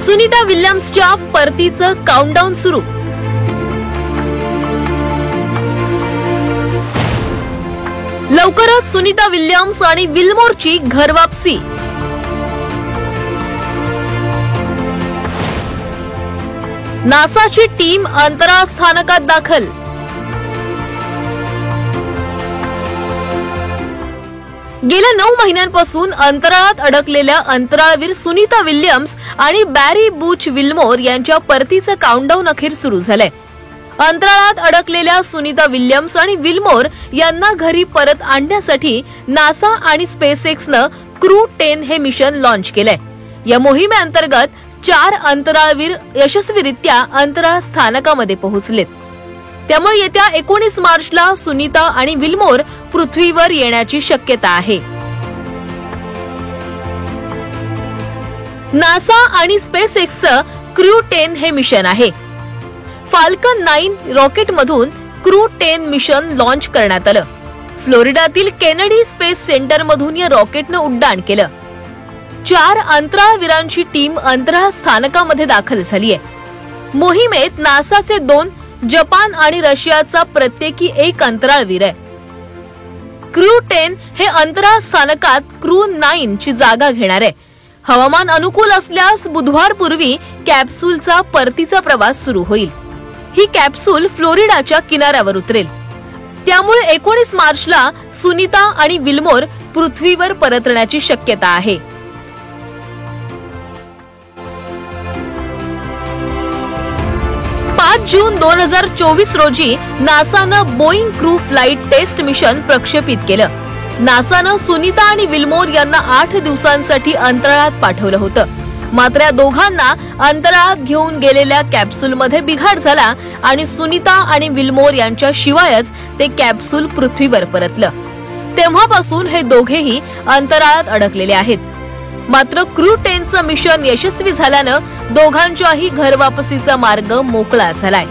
Sunita विल्यम्सच्या परतीचं countdown सुरू। लवकरच Sunita Williams आणि विल्मोरची घरवापसी। नासाची टीम अंतराळ स्थानकात दाखल। गेल्या 9 महिन्यांपासून अंतराळात अडकलेल्या अंतराळवीर सुनीता विल्यम्स आणि बॅरी बूच विल्मोर यांच्या परतीचं काउंटडाऊन अखेर सुरू झालंय। अंतराळात अडकलेल्या सुनीता विल्यम्स आणि विल्मोर यांना घरी परत आणण्यासाठी नासा आणि स्पेसएक्सनं क्रू 10 हे मिशन लॉन्च केलंय। या मोहिमेअंतर्गत 4 अंतराळवीर यशस्वीरित्या अंतराळ स्थानकामध्ये पोहोचलेत। त्यामुळे येत्या 19 मार्चला सुनीता आणि विल्मोर पृथ्वीवर येण्याची शक्यता आहे। नासा आणि स्पेसएक्सचं क्रू 10 हे मिशन आहे। फाल्कन 9 रॉकेटमधून क्रू 10 मिशन लॉन्च करण्यात आलं। फ्लोरिडातील केनेडी स्पेस सेंटरमधून या रॉकेटनं उड्डाण केलं। 4 अंतराळवीरांची टीम अंतराळ स्थानकामध्ये दाखल झाली आहे। मोहिमेत नासाचे 2, जपान आणि रशियाचा प्रत्येकी 1 अंतराळवीर आहे। क्रू 10 हे अंतराळ स्थानकात क्रू 9 ची जागा घेणार आहे। हवामान अनुकूल असल्यास बुधवारपूर्वी कॅप्सूलचा परतीचा प्रवास सुरू होईल। ही कॅप्सूल फ्लोरिडाच्या किनाऱ्यावर उतरेल। त्यामुळे 19 मार्चला सुनीता आणि विल्मोर पृथ्वीवर परतण्याची शक्यता आहे। 5 जून 2024 रोजी नासानं Boeing crew flight test mission प्रक्षेपित केलं। नासानं सुनीता आणि विल्मोर यांना 8 दिवसांसाठी अंतराळात पाठवलं होतं। मात्र या दोघांना अंतराळात घेऊन गेलेल्या कॅप्सूलमध्ये बिघाड झाला आणि सुनीता आणि विल्मोर यांच्या शिवायच ते कॅप्सूल पृथ्वीवर परतलं। तेव्हापासून हे दोघेही अंतराळात अडकलेले आहेत। मात्र क्रू 10चं मिशन यशस्वी झाल्यानं दोघांच्याही घरवापसीचा मार्ग मोकळा झालाय।